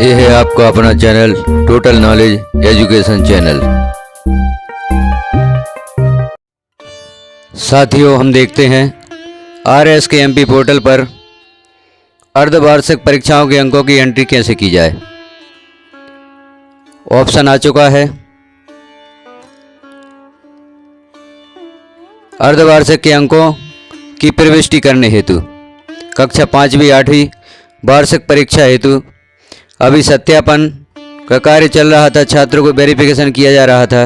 ये है आपका अपना channel total knowledge education channel. साथियों, हम देखते हैं RSKMP पोर्टल पर अर्धवार्षिक परीक्षाओं के अंकों की एंट्री कैसे की जाए। ऑप्शन आ चुका है। अर्धवार्षिक के अंकों की प्रविष्टि करने हेतु कक्षा 5वीं 8वीं वार्षिक परीक्षा हेतु अभी सत्यापन का कार्य चल रहा था, छात्रों को वेरिफिकेशन किया जा रहा था।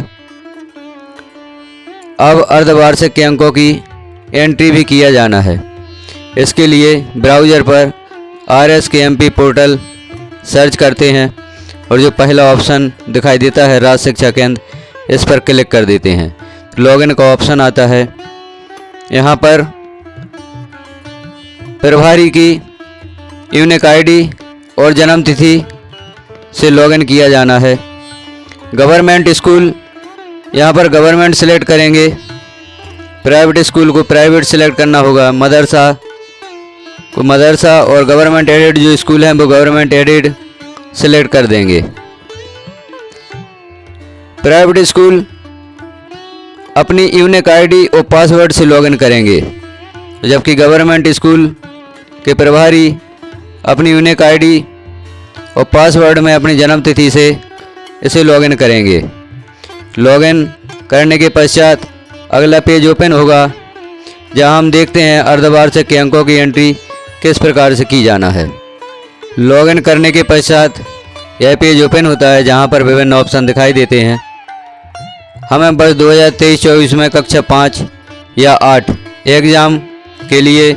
अब अर्धवार्षिक के अंकों की एंट्री भी किया जाना है। इसके लिए ब्राउज़र पर RSKMP पोर्टल सर्च करते हैं और जो पहला ऑप्शन दिखाई देता है राज्य शिक्षा केंद्र, इस पर क्लिक कर देते हैं। लॉगिन का ऑप्शन आता है। यहाँ पर प्रभारी की यूनिक आईडी और जन्म तिथि से लॉगिन किया जाना है। गवर्नमेंट स्कूल, यहाँ पर गवर्नमेंट सेलेक्ट करेंगे। प्राइवेट स्कूल को प्राइवेट सेलेक्ट करना होगा। मदरसा को मदरसा और गवर्नमेंट एडेड जो स्कूल हैं वो गवर्नमेंट एडेड सेलेक्ट कर देंगे। प्राइवेट स्कूल अपनी यूनिक आईडी और पासवर्ड से लॉगिन करेंगे, जबकि गवर्नमेंट स्कूल के प्रभारी अपनी यूनिक आईडी और पासवर्ड में अपनी जन्म तिथि से इसे लॉगिन करेंगे। लॉगिन करने के पश्चात अगला पेज ओपन होगा, जहां हम देखते हैं अर्धवार्षिक के अंकों की एंट्री किस प्रकार से की जाना है। लॉगिन करने के पश्चात यह पेज ओपन होता है, जहां पर विभिन्न ऑप्शन दिखाई देते हैं। हमें वर्ष 2023-24 में कक्षा 5 या 8 एग्ज़ाम के लिए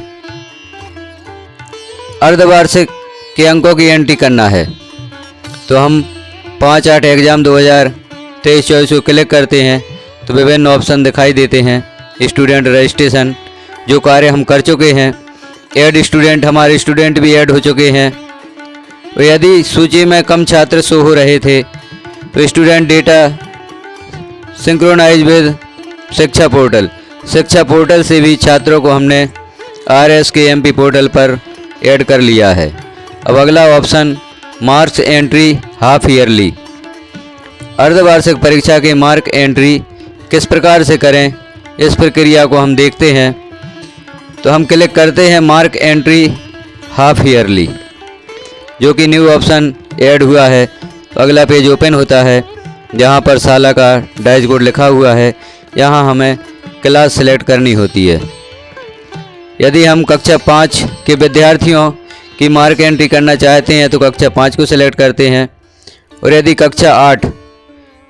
अर्धवार्षिक के अंकों की एंट्री करना है। तो हम 5-8 एग्ज़ाम 2023-24 को क्लिक करते हैं तो विभिन्न ऑप्शन दिखाई देते हैं। स्टूडेंट रजिस्ट्रेशन, जो कार्य हम कर चुके हैं। ऐड स्टूडेंट, हमारे स्टूडेंट भी ऐड हो चुके हैं। और यदि सूची में कम छात्र शो हो रहे थे तो स्टूडेंट डेटा सिंक्रोनाइज विद शिक्षा पोर्टल, शिक्षा पोर्टल से भी छात्रों को हमने RSKMP पोर्टल पर ऐड कर लिया है। अब अगला option marks entry half yearly. अर्धवार्षिक परीक्षा के मार्क एंट्री किस प्रकार से करें, इस प्रक्रिया को हम देखते हैं। तो हम क्लिक करते हैं मार्क एंट्री हाफ ईयरली, जो कि न्यू ऑप्शन ऐड हुआ है। तो अगला पेज ओपन होता है, जहां पर साला का डैशबोर्ड लिखा हुआ है। यहां हमें क्लास सेलेक्ट करनी होती है। यदि हम कक्षा 5 के विद्यार्थियों की मार्क एंट्री करना चाहते हैं तो कक्षा 5 को सेलेक्ट करते हैं। और यदि कक्षा 8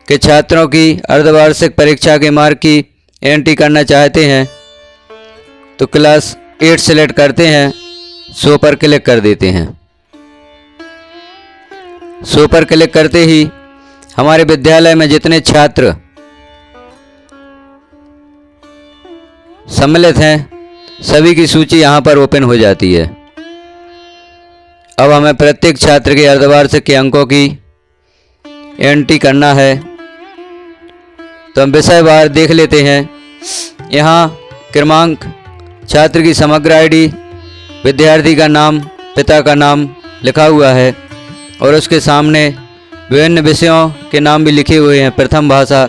के छात्रों की अर्धवार्षिक परीक्षा के मार्क की एंट्री करना चाहते हैं तो क्लास 8 सेलेक्ट करते हैं। शो पर क्लिक कर देते हैं। शो पर क्लिक करते ही हमारे विद्यालय में जितने छात्र सम्मिलित हैं सभी की सूची यहाँ पर ओपन हो जाती है। अब हमें प्रत्येक छात्र के अर्धवार्षिक के अंकों की एंट्री करना है। तो हम विषयवार देख लेते हैं। यहाँ क्रमांक, छात्र की समग्र आईडी, विद्यार्थी का नाम, पिता का नाम लिखा हुआ है और उसके सामने विभिन्न विषयों के नाम भी लिखे हुए हैं। प्रथम भाषा,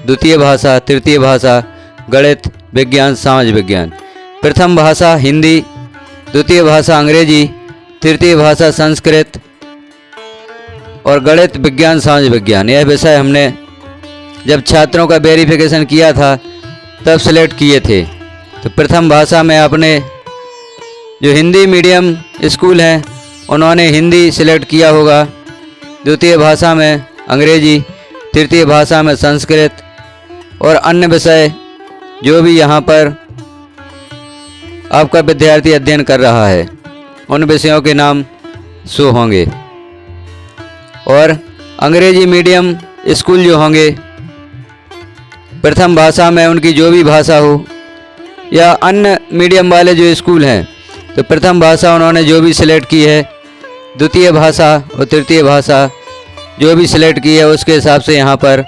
द्वितीय भाषा, तृतीय भाषा, गणित, विज्ञान, समाज विज्ञान। प्रथम भाषा हिंदी, द्वितीय भाषा अंग्रेजी, तृतीय भाषा संस्कृत और गणित, विज्ञान, समाज विज्ञान। यह विषय हमने जब छात्रों का वेरिफिकेशन किया था तब सेलेक्ट किए थे। तो प्रथम भाषा में आपने जो हिंदी मीडियम स्कूल हैं उन्होंने हिंदी सिलेक्ट किया होगा। द्वितीय भाषा में अंग्रेजी, तृतीय भाषा में संस्कृत और अन्य विषय जो भी यहाँ पर आपका विद्यार्थी अध्ययन कर रहा है उन विषयों के नाम शो होंगे। और अंग्रेजी मीडियम स्कूल जो होंगे, प्रथम भाषा में उनकी जो भी भाषा हो, या अन्य मीडियम वाले जो स्कूल हैं तो प्रथम भाषा उन्होंने जो भी सिलेक्ट की है, द्वितीय भाषा और तृतीय भाषा जो भी सिलेक्ट की है उसके हिसाब से यहाँ पर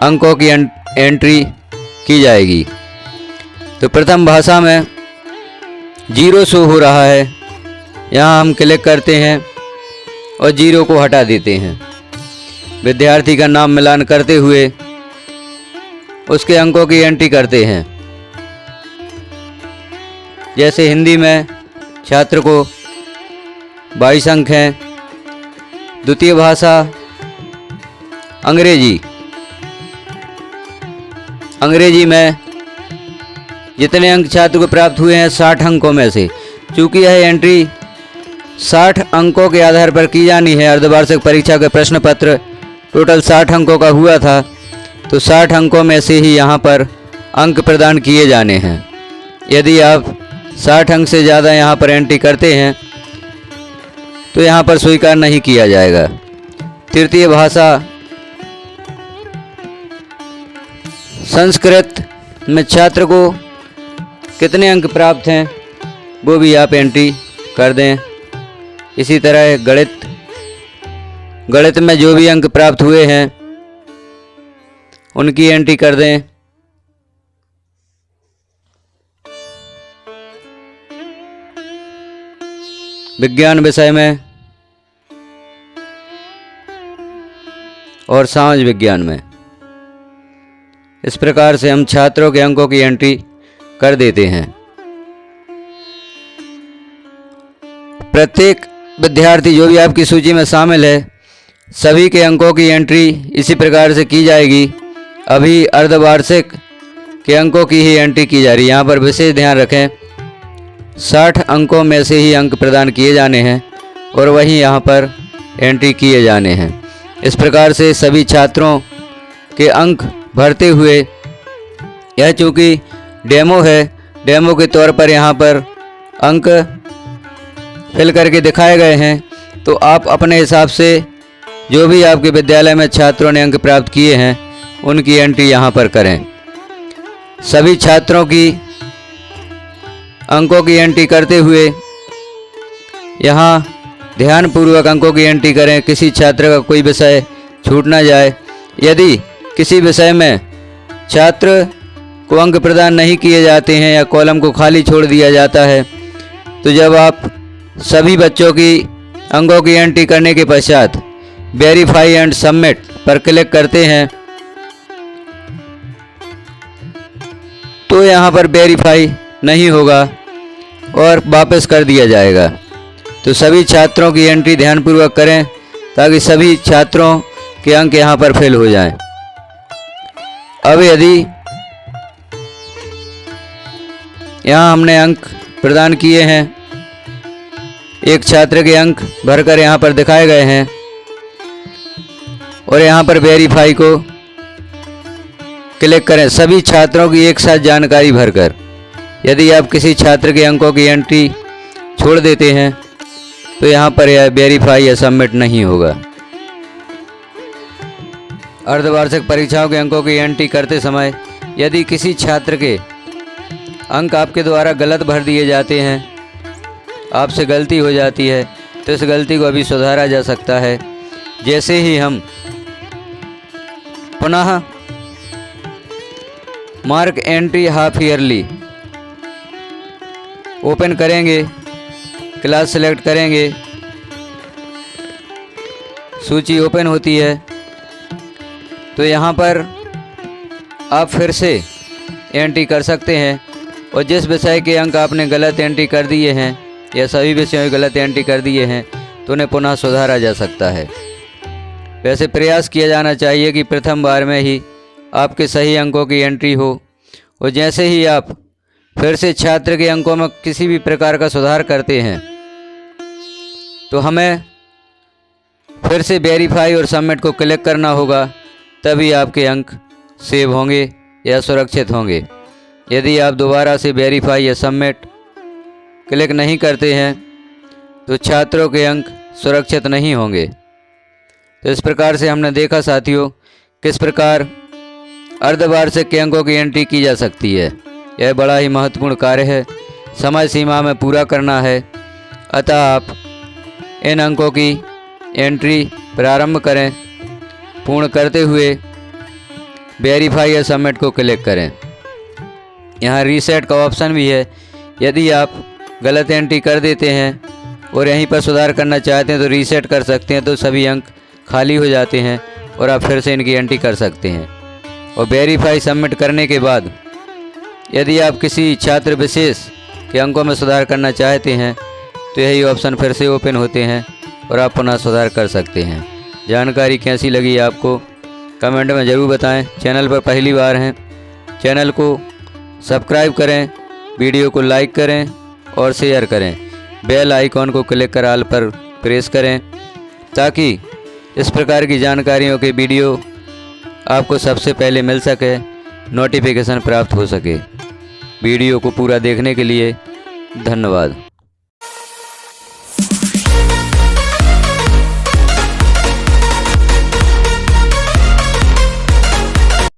अंकों की एंट्री की जाएगी। तो प्रथम भाषा में 0 शो हो रहा है यहाँ हम क्लिक करते हैं और 0 को हटा देते हैं। विद्यार्थी का नाम मिलान करते हुए उसके अंकों की एंट्री करते हैं। जैसे हिंदी में छात्र को 22 अंक हैं, द्वितीय भाषा अंग्रेजी में जितने अंक छात्र को प्राप्त हुए हैं 60 अंकों में से, चूँकि यह एंट्री 60 अंकों के आधार पर की जानी है, अर्धवार्षिक परीक्षा के प्रश्न पत्र टोटल 60 अंकों का हुआ था, तो 60 अंकों में से ही यहाँ पर अंक प्रदान किए जाने हैं। यदि आप 60 अंक से ज़्यादा यहाँ पर एंट्री करते हैं तो यहाँ पर स्वीकार नहीं किया जाएगा। तृतीय भाषा संस्कृत में छात्र को कितने अंक प्राप्त हैं वो भी आप एंट्री कर दें। इसी तरह गणित में जो भी अंक प्राप्त हुए हैं उनकी एंट्री कर दें। विज्ञान विषय में और समाज विज्ञान में इस प्रकार से हम छात्रों के अंकों की एंट्री कर देते हैं। प्रत्येक विद्यार्थी जो भी आपकी सूची में शामिल है सभी के अंकों की एंट्री इसी प्रकार से की जाएगी। अभी अर्धवार्षिक के अंकों की ही एंट्री की जा रही है। यहाँ पर विशेष ध्यान रखें, 60 अंकों में से ही अंक प्रदान किए जाने हैं और वहीं यहाँ पर एंट्री किए जाने हैं। इस प्रकार से सभी छात्रों के अंक भरते हुए, यह चूँकि डेमो है, डेमो के तौर पर यहाँ पर अंक फिल करके दिखाए गए हैं, तो आप अपने हिसाब से जो भी आपके विद्यालय में छात्रों ने अंक प्राप्त किए हैं उनकी एंट्री यहाँ पर करें। सभी छात्रों की अंकों की एंट्री करते हुए यहाँ ध्यानपूर्वक अंकों की एंट्री करें, किसी छात्र का कोई विषय छूट ना जाए। यदि किसी विषय में छात्र को अंक प्रदान नहीं किए जाते हैं या कॉलम को खाली छोड़ दिया जाता है, तो जब आप सभी बच्चों की अंकों की एंट्री करने के पश्चात वेरीफाई एंड सबमिट पर क्लिक करते हैं तो यहाँ पर वेरीफाई नहीं होगा और वापस कर दिया जाएगा। तो सभी छात्रों की एंट्री ध्यानपूर्वक करें ताकि सभी छात्रों के अंक यहाँ पर फेल हो जाएं। अब यदि यहाँ हमने अंक प्रदान किए हैं, एक छात्र के अंक भरकर यहाँ पर दिखाए गए हैं और यहाँ पर वेरीफाई को क्लिक करें सभी छात्रों की एक साथ जानकारी भरकर। यदि आप किसी छात्र के अंकों की एंट्री छोड़ देते हैं तो यहाँ पर यह वेरीफाई या सबमिट नहीं होगा। अर्धवार्षिक परीक्षाओं के अंकों की एंट्री करते समय यदि किसी छात्र के अंक आपके द्वारा गलत भर दिए जाते हैं, आपसे गलती हो जाती है, तो इस गलती को अभी सुधारा जा सकता है। जैसे ही हम पुनः mark entry half yearly open करेंगे, क्लास सेलेक्ट करेंगे, सूची ओपन होती है, तो यहाँ पर आप फिर से एंट्री कर सकते हैं और जिस विषय के अंक आपने गलत एंट्री कर दिए हैं या सभी विषयों में गलत एंट्री कर दिए हैं तो उन्हें पुनः सुधारा जा सकता है। वैसे प्रयास किया जाना चाहिए कि प्रथम बार में ही आपके सही अंकों की एंट्री हो और जैसे ही आप फिर से छात्र के अंकों में किसी भी प्रकार का सुधार करते हैं तो हमें फिर से वेरीफाई और सबमिट को क्लिक करना होगा, तभी आपके अंक सेव होंगे या सुरक्षित होंगे। यदि आप दोबारा से वेरीफाई या सबमिट क्लिक नहीं करते हैं तो छात्रों के अंक सुरक्षित नहीं होंगे। तो इस प्रकार से हमने देखा साथियों किस प्रकार अर्धवार्षिक के अंकों की एंट्री की जा सकती है। यह बड़ा ही महत्वपूर्ण कार्य है, समय सीमा में पूरा करना है, अतः आप इन अंकों की एंट्री प्रारंभ करें। पूर्ण करते हुए वेरीफाई या सबमिट को क्लिक करें। यहाँ रीसेट का ऑप्शन भी है, यदि आप गलत एंट्री कर देते हैं और यहीं पर सुधार करना चाहते हैं तो रीसेट कर सकते हैं, तो सभी अंक खाली हो जाते हैं और आप फिर से इनकी एंट्री कर सकते हैं। और वेरीफाई सबमिट करने के बाद यदि आप किसी छात्र विशेष के अंकों में सुधार करना चाहते हैं तो यही ऑप्शन फिर से ओपन होते हैं और आप पुनः सुधार कर सकते हैं। जानकारी कैसी लगी आपको कमेंट में ज़रूर बताएं। चैनल पर पहली बार हैं, चैनल को सब्सक्राइब करें, वीडियो को लाइक करें और शेयर करें। बेल आइकॉन को क्लिक कर ऑल पर प्रेस करें ताकि इस प्रकार की जानकारियों के वीडियो आपको सबसे पहले मिल सके, नोटिफिकेशन प्राप्त हो सके। वीडियो को पूरा देखने के लिए धन्यवाद।